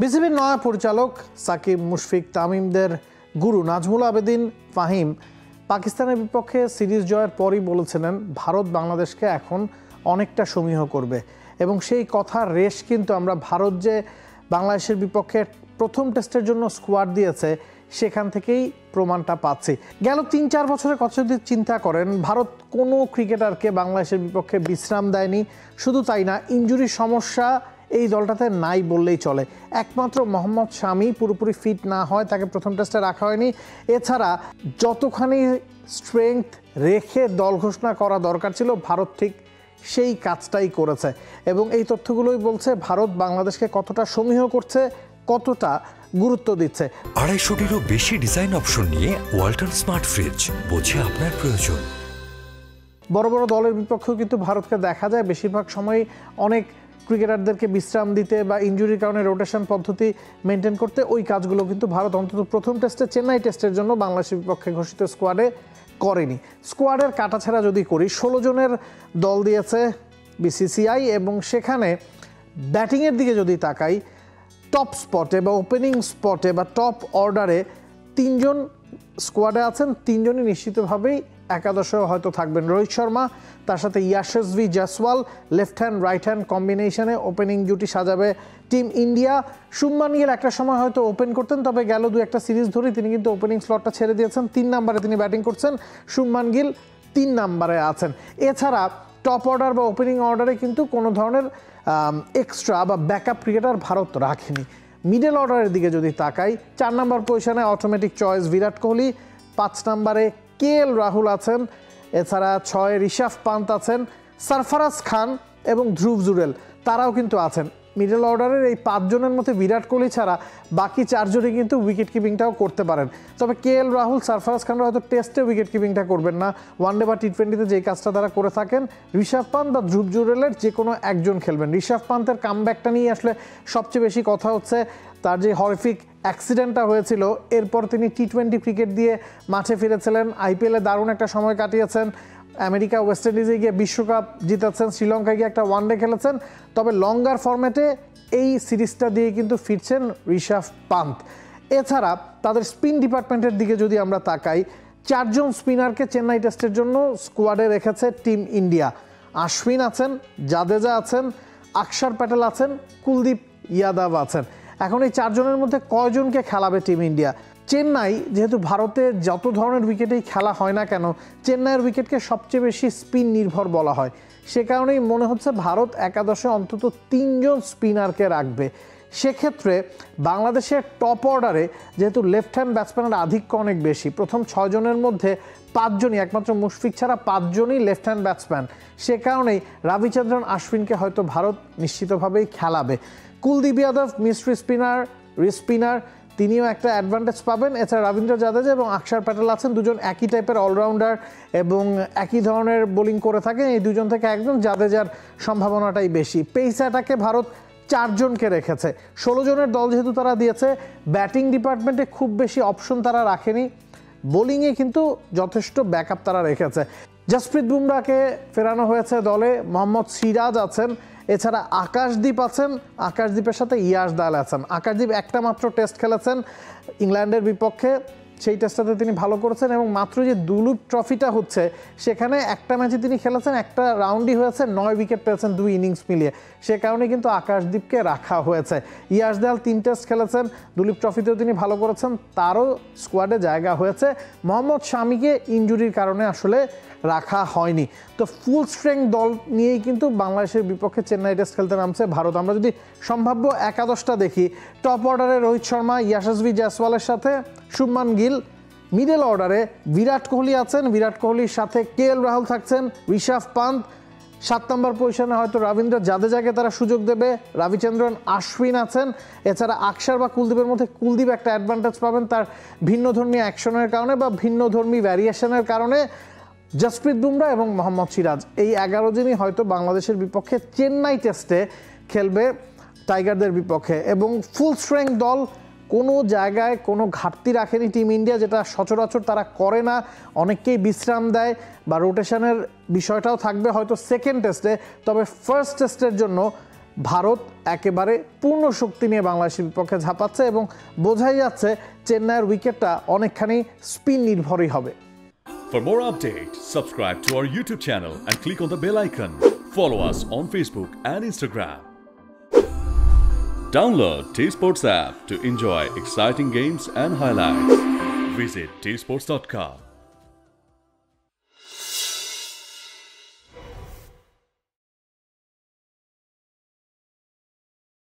বিসিবির নয়া পরিচালক সাকিব, মুশফিক, তামিমদের গুরু নাজমুল আবেদিন ফাহিম পাকিস্তানের বিপক্ষে সিরিজ জয়ের পরই বলেছিলেন ভারত বাংলাদেশকে এখন অনেকটা সমীহ করবে, এবং সেই কথার রেশ কিন্তু আমরা ভারত যে বাংলাদেশের বিপক্ষে প্রথম টেস্টের জন্য স্কোয়াড দিয়েছে সেখান থেকেই প্রমাণটা পাচ্ছি। গেল ৩-৪ বছরের কথা যদি চিন্তা করেন, ভারত কোনো ক্রিকেটারকে বাংলাদেশের বিপক্ষে বিশ্রাম দেয়নি। শুধু তাই না, ইনজুরির সমস্যা এই দলটাতে নাই বললেই চলে। একমাত্র মোহাম্মদ শামি পুরোপুরি ফিট না হয় তাকে প্রথম টেস্টে রাখা হয়নি। এছাড়া যতখানি স্ট্রেংথ রেখে দল ঘোষণা করা দরকার ছিল, ভারত ঠিক সেই কাজটাই করেছে, এবং এই তথ্যগুলোই বলছে ভারত বাংলাদেশকে কতটা সমীহ করছে, কতটা গুরুত্ব দিচ্ছে। ২৫০টিরও বেশি ডিজাইন অপশন নিয়ে ওয়ালটন স্মার্ট ফ্রিজ, বোঝে আপনার প্রয়োজন। বড় বড় দলের বিপক্ষেও কিন্তু ভারতকে দেখা যায় বেশিরভাগ সময় অনেক ক্রিকেটারদেরকে বিশ্রাম দিতে বা ইনজুরির কারণে রোটেশন পদ্ধতি মেনটেন করতে, ওই কাজগুলো কিন্তু ভারত অন্তত প্রথম টেস্টে চেন্নাই টেস্টের জন্য বাংলাদেশের বিপক্ষে ঘোষিত স্কোয়াডে করেনি। স্কোয়াডের কাটাছেড়া যদি করি, 16 জনের দল দিয়েছে বিসিসিআই, এবং সেখানে ব্যাটিংয়ের দিকে যদি তাকাই, টপ স্পটে বা ওপেনিং স্পটে বা টপ অর্ডারে 3 জন স্কোয়াডে আছেন। 3 জনই নিশ্চিতভাবেই একাদশেও হয়তো থাকবেন। রোহিত শর্মা, তার সাথে Yashasvi Jaiswal, left hand right hand কম্বিনেশনে ওপেনিং জুটি সাজাবে টিম ইন্ডিয়া। শুভমান গিল একটা সময় হয়তো ওপেন করতেন, তবে গেল 2-1 সিরিজ ধরে তিনি কিন্তু ওপেনিং স্লটটা ছেড়ে দিয়েছেন। 3 নম্বরে তিনি ব্যাটিং করছেন। শুভমান গিল 3 নম্বরে আছেন। এছাড়া টপ অর্ডার বা ওপেনিং অর্ডারে কিন্তু কোনো ধরনের এক্সট্রা বা ব্যাকআপ ক্রিকেটার ভারত রাখেনি। মিডল অর্ডারের দিকে যদি তাকাই, 4 নম্বর পজিশনে অটোমেটিক চয়েস বিরাট কোহলি, 5 নম্বরে কেএল রাহুল আছেন, এছাড়া 6-এ ঋষভ পান্ত আছেন, সরফরাজ খান এবং ধ্রুব জুরেল তারাও কিন্তু আছেন। মিডল অর্ডারের এই 5 জনের মধ্যে বিরাট কোহলি ছাড়া বাকি 4 জনই কিন্তু উইকেট কিপিংটাও করতে পারেন। তবে কেএল রাহুল, সরফরাজ খানরা হয়তো টেস্টে উইকেট কিপিংটা করবেন না, ওয়ানডে বা টি20তে যেই কাজটা তারা করে থাকেন। ঋষভ পান্ত বা ধ্রুব জুরেলের যে কোনো একজন খেলবেন। ঋষভ পান্তের কামব্যাকটা নিয়ে আসলে সবচেয়ে বেশি কথা হচ্ছে। তার যে হরিফিক অ্যাক্সিডেন্টটা হয়েছিল, এরপর তিনি টি20 ক্রিকেট দিয়ে মাঠে ফিরেছিলেন, আইপিএলে দারুণ একটা সময় কাটিয়েছেন, আমেরিকা ওয়েস্ট ইন্ডিজে গিয়ে বিশ্বকাপ জিতেছেন, শ্রীলঙ্কায় গিয়ে একটা ওয়ানডে খেলেছেন। তবে লঙ্গার ফরম্যাটে এই সিরিজটা দিয়ে কিন্তু ফিরছেন ঋষভ পান্ত। এছাড়া তাদের স্পিন ডিপার্টমেন্টের দিকে যদি আমরা তাকাই, 4 জন স্পিনারকে চেন্নাই টেস্টের জন্য স্কোয়াডে রেখেছে টিম ইন্ডিয়া। আশ্বিন আছেন, জাদেজা আছেন, আকসার প্যাটেল আছেন, কুলদীপ ইয়াদব আছেন। এখন এই 4 জনের মধ্যে কয়জনকে খেলাবে টিম ইন্ডিয়া? চেন্নাই, যেহেতু ভারতে যত ধরনের উইকেটেই খেলা হয় না কেন, চেন্নাইয়ের উইকেটকে সবচেয়ে বেশি স্পিন নির্ভর বলা হয়। সে কারণেই মনে হচ্ছে ভারত একাদশে অন্তত 3 জন স্পিনারকে রাখবে। সেক্ষেত্রে বাংলাদেশের টপ অর্ডারে যেহেতু লেফট হ্যান্ড ব্যাটসম্যানের আধিক্য অনেক বেশি, প্রথম 6 জনের মধ্যে 5 জনই, একমাত্র মুশফিক ছাড়া 5 জনই লেফট হ্যান্ড ব্যাটসম্যান। সে কারণেই রবিচন্দ্রন আশ্বিনকে হয়তো ভারত নিশ্চিতভাবেই খেলাবে। কুলদীপ যাদব মিস্ট্রি স্পিনার, রিস্পিনার, তিনিও একটা অ্যাডভান্টেজ পাবেন। এছাড়া রবীন্দ্র জাদেজা এবং আকসার প্যাটেল আছেন, দুজন একই টাইপের অলরাউন্ডার এবং একই ধরনের বোলিং করে থাকেন। এই দুজন থেকে একজন, জাদেজার সম্ভাবনাটাই বেশি। পেস অ্যাটাকে ভারত 4 জনকে রেখেছে। 16 জনের দল যেহেতু তারা দিয়েছে, ব্যাটিং ডিপার্টমেন্টে খুব বেশি অপশন তারা রাখেনি, বোলিংয়ে কিন্তু যথেষ্ট ব্যাকআপ তারা রেখেছে। জসপ্রীত বুমরাহকে ফেরানো হয়েছে দলে, মোহাম্মদ সিরাজ আছেন, এছাড়া আকাশদীপ আছেন, আকাশদীপের সাথে ইয়াশ দাল আছেন। আকাশদীপ একটা মাত্র টেস্ট খেলেছেন ইংল্যান্ডের বিপক্ষে, সেই টেস্টটাতে তিনি ভালো করেছেন, এবং মাত্র যে দুলুপ ট্রফিটা হচ্ছে সেখানে একটা ম্যাচে তিনি খেলেছেন, একটা রাউন্ডই হয়েছে, 9 উইকেট পেয়েছেন 2 ইনিংস মিলিয়ে। সে কারণে কিন্তু আকাশদীপকে রাখা হয়েছে। ইয়াশ দাল 3 টেস্ট খেলেছেন, দুলীপ ট্রফিতেও তিনি ভালো করেছেন, তারও স্কোয়াডে জায়গা হয়েছে। মোহাম্মদ শামিকে ইনজুরির কারণে আসলে রাখা হয়নি। তো ফুল স্ট্রেংথ দল নিয়েই কিন্তু বাংলাদেশের বিপক্ষে চেন্নাই টেস্ট খেলতে নামছে ভারত। আমরা যদি সম্ভাব্য একাদশটা দেখি, টপ অর্ডারে রোহিত শর্মা, ইয়াশস্বী জয়সওয়ালের সাথে শুভমান গিল। মিডল অর্ডারে বিরাট কোহলি আছেন, বিরাট কোহলির সাথে কেএল রাহুল থাকছেন, ঋষভ পান্ত। 7 নম্বর পজিশনে হয়তো রবীন্দ্র জাদেজাকে তারা সুযোগ দেবে, রবিচন্দ্রন আশ্বিন আছেন। এছাড়া আকসার বা কুলদীপের মধ্যে কুলদীপ একটা অ্যাডভান্টেজ পাবেন তার ভিন্নধর্মী অ্যাকশনের কারণে বা ভিন্নধর্মী ভ্যারিয়েশনের কারণে। জসপ্রীত বুমরাহ এবং মোহাম্মদ সিরাজ, এই 11 জনই হয়তো বাংলাদেশের বিপক্ষে চেন্নাই টেস্টে খেলবে টাইগারদের বিপক্ষে। এবং ফুল স্ট্রেংথ দল, কোনো জায়গায় কোনো ঘাটতি রাখেনি টিম ইন্ডিয়া, যেটা সচরাচর তারা করে না। অনেককেই বিশ্রাম দেয় বা রোটেশনের বিষয়টাও থাকবে হয়তো সেকেন্ড টেস্টে, তবে ফার্স্ট টেস্টের জন্য ভারত একেবারে পূর্ণ শক্তি নিয়ে বাংলাদেশের বিপক্ষে ঝাঁপাচ্ছে এবং বোঝাই যাচ্ছে চেন্নাইয়ের উইকেটটা অনেকখানি স্পিন নির্ভরই হবে। For more updates, subscribe to our YouTube channel and click on the bell icon. Follow us on Facebook and Instagram. Download T-Sports app to enjoy exciting games and highlights. Visit tsports.com.